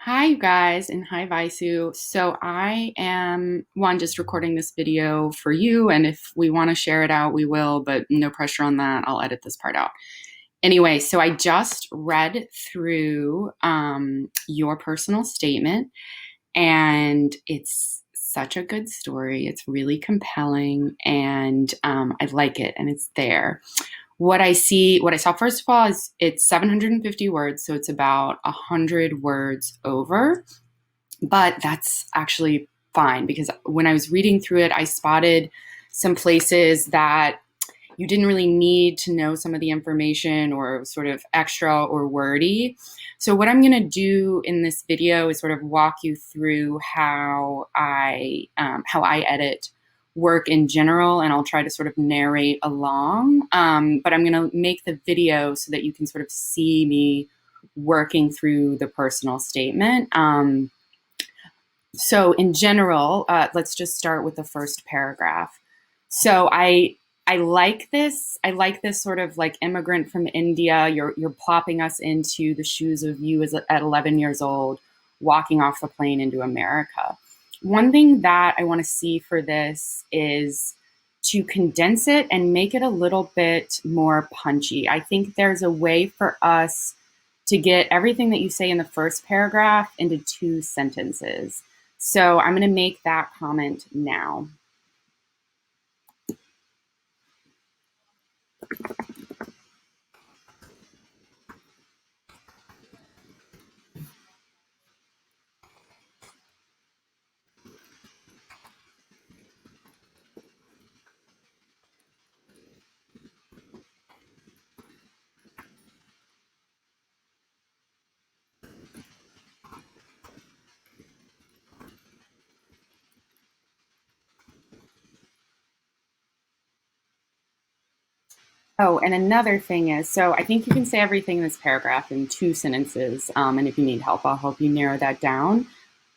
Hi, you guys, and hi, Vaisu. So I am just recording this video for you, and if we want to share it out, we will, but no pressure on that. I'll edit this part out. Anyway, so I just read through your personal statement, and it's such a good story. It's really compelling, and I like it, and it's there. What I saw first of all is it's 750 words, so it's about 100 words over, but that's actually fine because when I was reading through it, I spotted some places that you didn't really need to know some of the information or sort of extra or wordy. So what I'm going to do in this video is sort of walk you through how I edit work in general, and I'll try to sort of narrate along. But I'm going to make the video so that you can sort of see me working through the personal statement. So in general, let's just start with the first paragraph. So I like this. I like this sort of like immigrant from India. You're plopping us into the shoes of you at 11 years old, walking off the plane into America. One thing that I want to see for this is to condense it and make it a little bit more punchy. I think there's a way for us to get everything that you say in the first paragraph into two sentences. So I'm going to make that comment now. Oh, and another thing is, so I think you can say everything in this paragraph in two sentences. And if you need help, I'll help you narrow that down.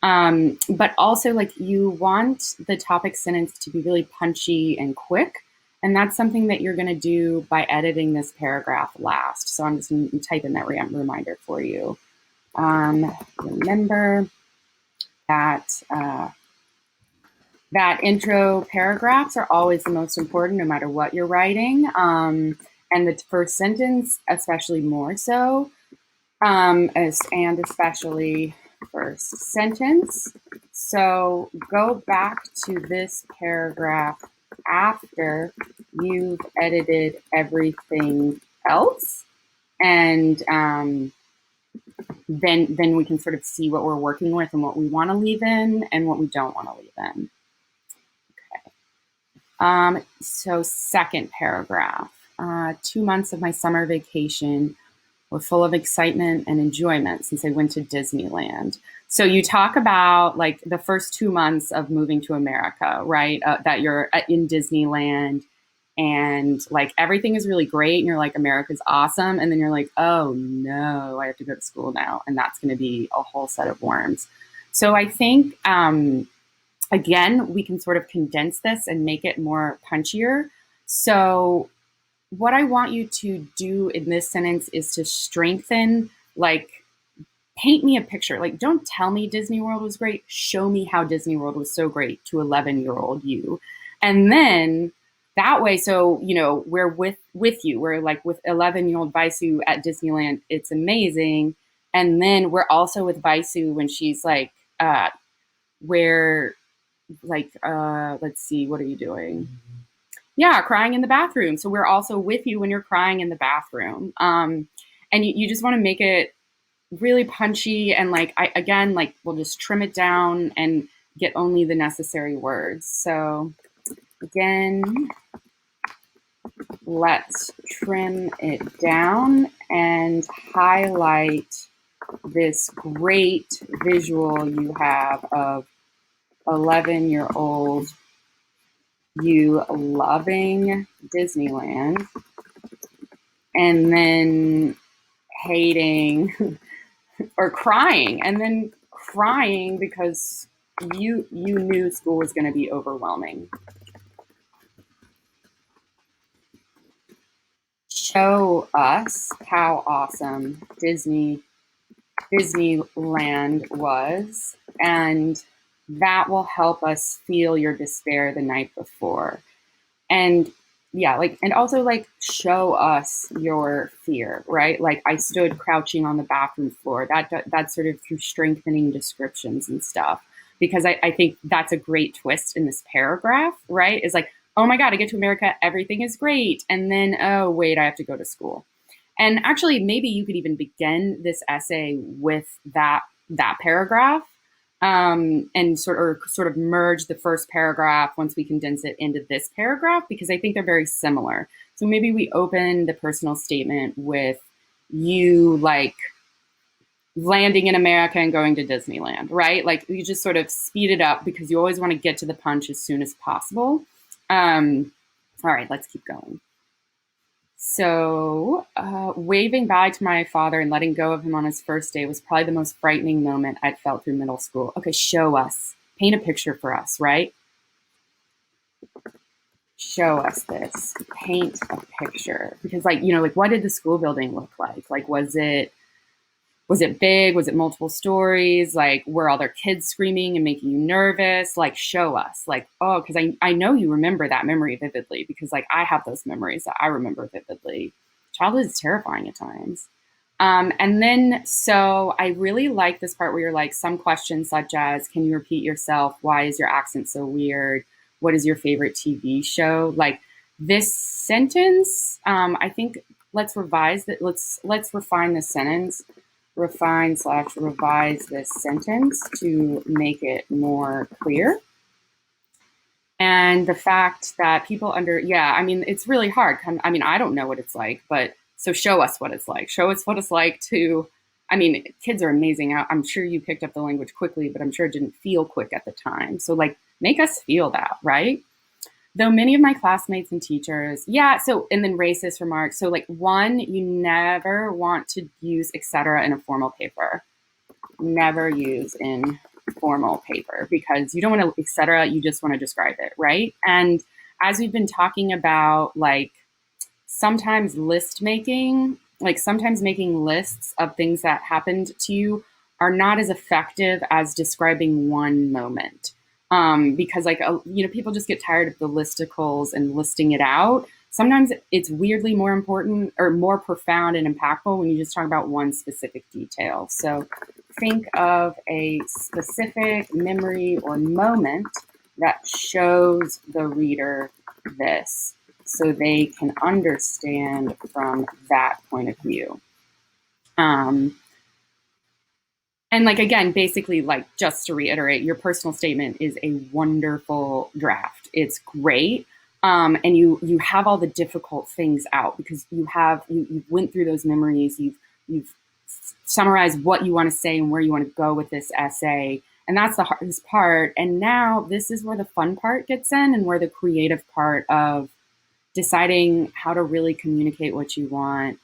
But also, like, you want the topic sentence to be really punchy and quick. And that's something that you're going to do by editing this paragraph last. So I'm just going to type in that reminder for you. Remember that that intro paragraphs are always the most important, no matter what you're writing. And the first sentence, especially more so, and especially first sentence. So go back to this paragraph after you've edited everything else, and then we can sort of see what we're working with and what we want to leave in and what we don't want to leave in. So second paragraph, 2 months of my summer vacation were full of excitement and enjoyment since I went to Disneyland. So you talk about like the first 2 months of moving to America, right? That you're in Disneyland and like everything is really great and you're like, America's awesome. And then you're like, oh no, I have to go to school now. And that's going to be a whole set of worms. So I think, again, we can sort of condense this and make it more punchier. So what I want you to do in this sentence is to strengthen, like, paint me a picture. Like, don't tell me Disney World was great. Show me how Disney World was so great to 11-year-old you. And then that way, so, you know, we're with you. We're like with 11-year-old Vaisu at Disneyland. It's amazing. And then we're also with Vaisu when she's like, where, like, let's see, what are you doing? Yeah, crying in the bathroom. So we're also with you when you're crying in the bathroom. And you just want to make it really punchy and like again, like we'll just trim it down and get only the necessary words. So again, let's trim it down and highlight this great visual you have of 11-year-old you loving Disneyland and then hating or crying and then crying because you knew school was going to be overwhelming. Show us how awesome Disney Disneyland was, and that will help us feel your despair the night before. And yeah, like, and also like show us your fear, right? Like I stood crouching on the bathroom floor. That's sort of through strengthening descriptions and stuff. Because I think that's a great twist in this paragraph, right? Is like, oh my God, I get to America, everything is great. And then, oh wait, I have to go to school. And actually, maybe you could even begin this essay with that paragraph, and sort of merge the first paragraph once we condense it into this paragraph, because I think they're very similar. So maybe we open the personal statement with you like landing in America and going to Disneyland, right? Like you just sort of speed it up because you always want to get to the punch as soon as possible. All right, let's keep going. So, waving bye to my father and letting go of him on his first day was probably the most frightening moment I'd felt through middle school. Okay, show us. Paint a picture for us, right? Show us this. Paint a picture. Because, like, like what did the school building look like? Like, was it big? Was it multiple stories? Like, were all their kids screaming and making you nervous? Like, show us. Like, oh, because I know you remember that memory vividly, because like I have those memories that I remember vividly. Childhood is terrifying at times. And then, so I really like this part where you're like, some questions such as, can you repeat yourself? Why is your accent so weird? What is your favorite TV show? Like this sentence, I think let's revise that. Let's refine the sentence. Refine/revise this sentence to make it more clear. And the fact that people I mean, it's really hard. I mean, I don't know what it's like, but so show us what it's like. Show us what it's like to, I mean, kids are amazing. I'm sure you picked up the language quickly, but I'm sure it didn't feel quick at the time. So like, make us feel that, right? Though many of my classmates and teachers, yeah, so, and then racist remarks. So like one, you never want to use etc. in a formal paper. Never use in formal paper because you don't want to etc. You just want to describe it, right? And as we've been talking about, like sometimes list making, like sometimes making lists of things that happened to you are not as effective as describing one moment. Because like, people just get tired of the listicles and listing it out. Sometimes it's weirdly more important or more profound and impactful when you just talk about one specific detail. So think of a specific memory or moment that shows the reader this so they can understand from that point of view. And like, again, basically, like, just to reiterate, your personal statement is a wonderful draft. It's great. And you have all the difficult things out because you went through those memories. You've summarized what you want to say and where you want to go with this essay. And that's the hardest part. And now this is where the fun part gets in and where the creative part of deciding how to really communicate what you want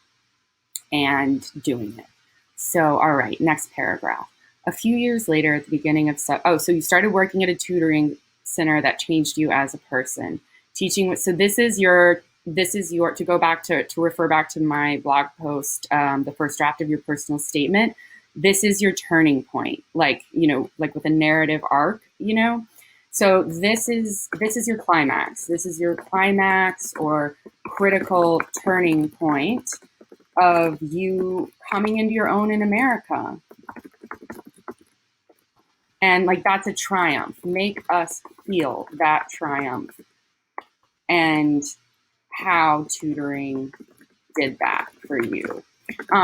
and doing it. So, all right, next paragraph. A few years later, at the beginning of so you started working at a tutoring center that changed you as a person. Teaching. So this is your to go back to refer back to my blog post, the first draft of your personal statement. This is your turning point, like with a narrative arc, So this is your climax. This is your climax or critical turning point of you coming into your own in America. And like, that's a triumph. Make us feel that triumph and how tutoring did that for you.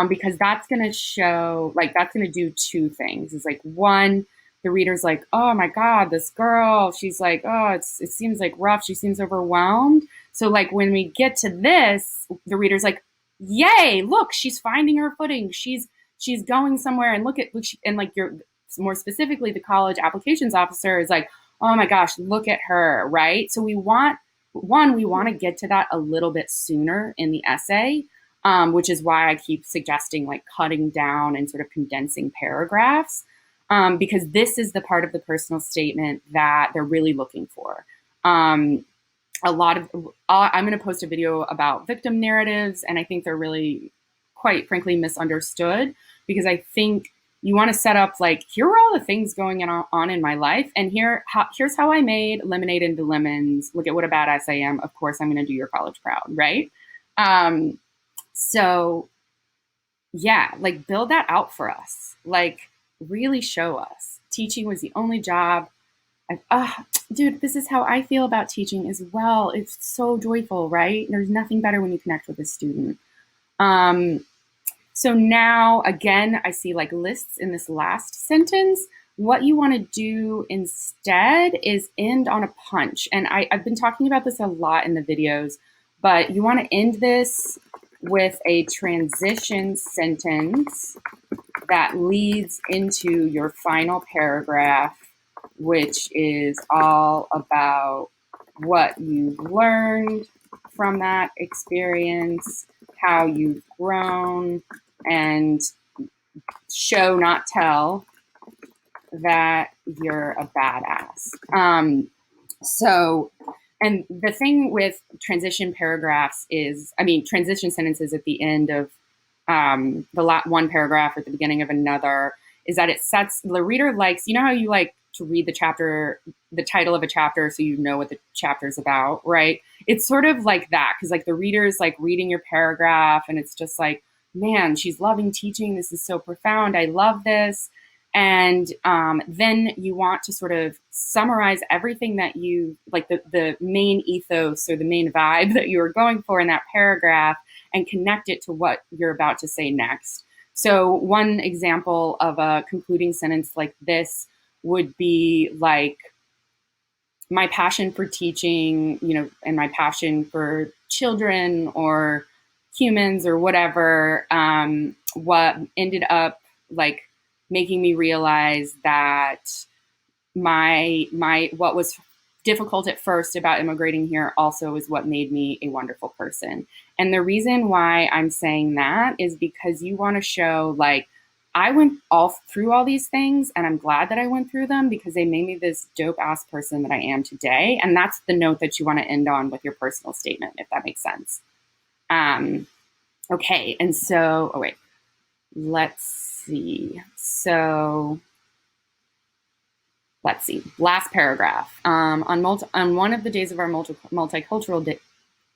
Because that's going to show, like, that's going to do two things. It's like, one, the reader's like, oh my God, this girl, she's like, oh, it seems like rough. She seems overwhelmed. So like, when we get to this, the reader's like, yay, look, she's finding her footing. She's going somewhere, and and like, you're more specifically, the college applications officer is like, oh my gosh, look at her, right? So we want to get to that a little bit sooner in the essay, which is why I keep suggesting like cutting down and sort of condensing paragraphs, because this is the part of the personal statement that they're really looking for. I'm going to post a video about victim narratives, and I think they're really, quite frankly, misunderstood, because I think you want to set up like, here are all the things going on in my life, and here's how I made lemonade into lemons. Look at what a badass I am. Of course, I'm going to do your college proud, right? Um, so yeah, like build that out for us. Like really show us. Teaching was the only job. Dude, this is how I feel about teaching as well. It's so joyful, right? There's nothing better when you connect with a student. Um, so now, again, I see like lists in this last sentence. What you want to do instead is end on a punch. And I've been talking about this a lot in the videos, but you want to end this with a transition sentence that leads into your final paragraph, which is all about what you've learned from that experience, how you've grown, and show, not tell, that you're a badass. And the thing with transition paragraphs is, transition sentences at the end of one paragraph or at the beginning of another, is that it sets the reader likes, you know how you like to read the title of a chapter so you know what the chapter's about, right? It's sort of like that, because like the reader's like reading your paragraph and it's just like, man, she's loving teaching. This is so profound. I love this. And then you want to sort of summarize everything that you, like the main ethos or the main vibe that you were going for in that paragraph, and connect it to what you're about to say next. So one example of a concluding sentence like this would be like, my passion for teaching, and my passion for children or humans or whatever, what ended up like making me realize that what was difficult at first about immigrating here also is what made me a wonderful person. And the reason why I'm saying that is because you want to show like, I went through all these things and I'm glad that I went through them because they made me this dope ass person that I am today. And that's the note that you want to end on with your personal statement, if that makes sense. Okay. And so, let's see. Last paragraph. On one of the days of our multicultural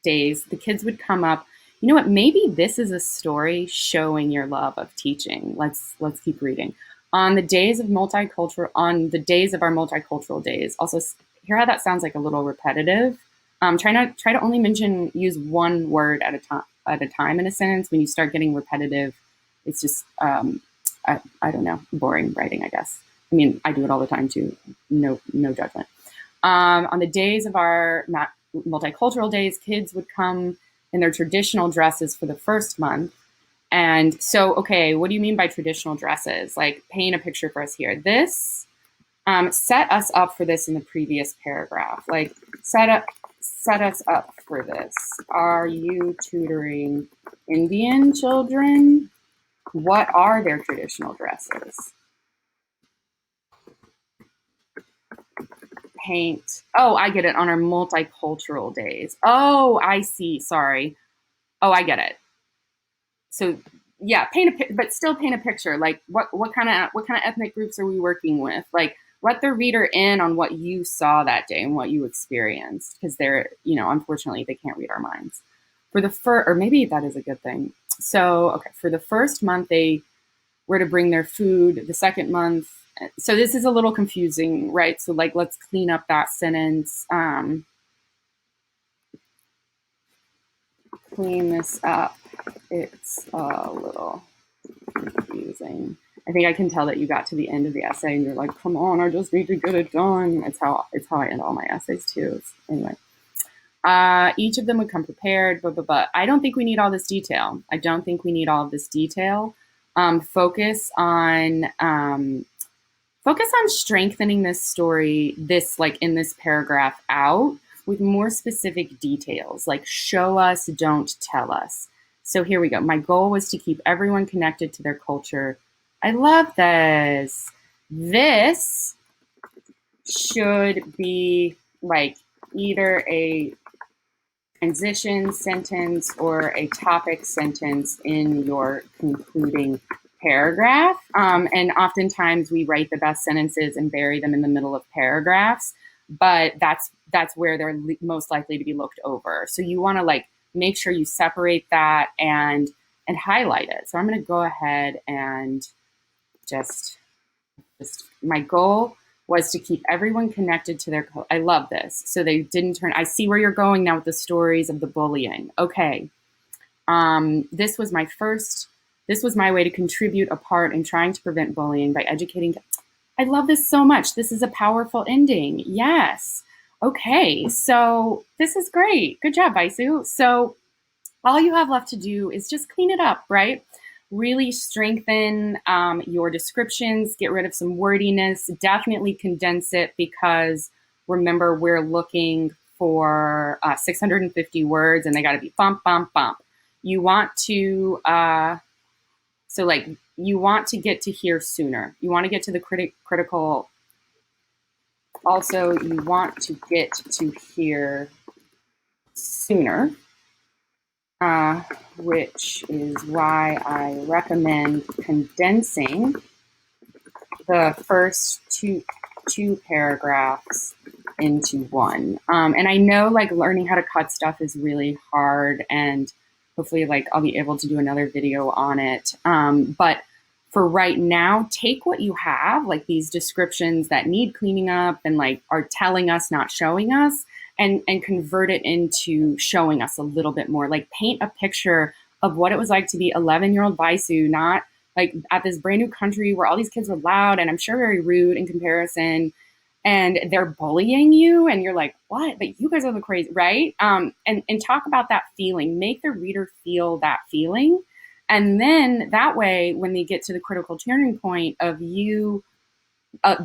days, the kids would come up. You know what? Maybe this is a story showing your love of teaching. Let's keep reading. On the days of our multicultural days. Also, hear how that sounds like a little repetitive. Try to only use one word at a time in a sentence. When you start getting repetitive, it's just I don't know, boring writing, I guess. I do it all the time too. No judgment. On the days of our multicultural days, kids would come in their traditional dresses for the first month. And so, okay, what do you mean by traditional dresses? Like, paint a picture for us here. This set us up for this in the previous paragraph. Like, set us up for this. Are you tutoring Indian children? What are their traditional dresses? Paint. Oh, I get it. On our multicultural days. Oh, I see. Sorry. Oh, I get it. So yeah, but still paint a picture. Like what kind of ethnic groups are we working with? Like, let the reader in on what you saw that day and what you experienced, because they're, unfortunately they can't read our minds. Or maybe that is a good thing. So, okay, for the first month they were to bring their food. The second month, so this is a little confusing, right? So like, let's clean up that sentence. Clean this up. It's a little confusing. I think I can tell that you got to the end of the essay and you're like, come on, I just need to get it done. It's how I end all my essays too. Anyway. Each of them would come prepared, but I don't think we need all this detail. Focus on strengthening this story, in this paragraph out with more specific details, like show us, don't tell us. So here we go. My goal was to keep everyone connected to their culture. I love this. This should be like either a transition sentence or a topic sentence in your concluding paragraph. And oftentimes we write the best sentences and bury them in the middle of paragraphs, but that's where they're most likely to be looked over. So you want to like make sure you separate that and highlight it. So I'm going to go ahead and just my goal was to keep everyone connected to their I love this. So they didn't turn. I see where you're going now with the stories of the bullying. Okay. This was my way to contribute a part in trying to prevent bullying by educating. I love this so much. This is a powerful ending. Yes. Okay. So this is great. Good job, Vaisu. So all you have left to do is just clean it up, right? Really strengthen your descriptions, get rid of some wordiness, definitely condense it because remember, we're looking for 650 words and they got to be bump, bump, bump. You want to, you want to get to here sooner. You want to get to the critical. Also, you want to get to here sooner. Which is why I recommend condensing the first two paragraphs into one. And I know like learning how to cut stuff is really hard, and hopefully like I'll be able to do another video on it. But for right now, take what you have, like these descriptions that need cleaning up and like are telling us, not showing us, and convert it into showing us a little bit more. Like paint a picture of what it was like to be 11-year-old Vaisu, not like at this brand new country where all these kids were loud and I'm sure very rude in comparison, and they're bullying you and you're like, what? But you guys are the crazy, right? And talk about that feeling. Make the reader feel that feeling. And then that way, when they get to the critical turning point of you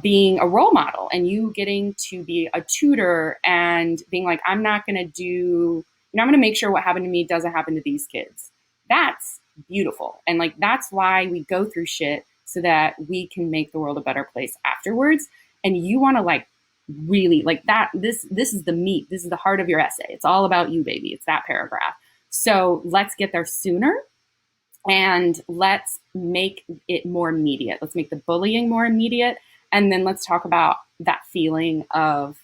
being a role model and you getting to be a tutor and being like, I'm not going to do, I'm going to make sure what happened to me doesn't happen to these kids. That's beautiful. And like, that's why we go through shit so that we can make the world a better place afterwards. And you want to like really like that. This is the meat. This is the heart of your essay. It's all about you, baby. It's that paragraph. So let's get there sooner. And let's make it more immediate. Let's make the bullying more immediate. And then let's talk about that feeling of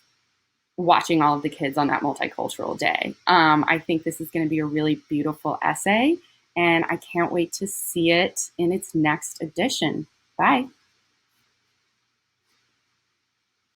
watching all of the kids on that multicultural day. I think this is going to be a really beautiful essay, and I can't wait to see it in its next edition. Bye.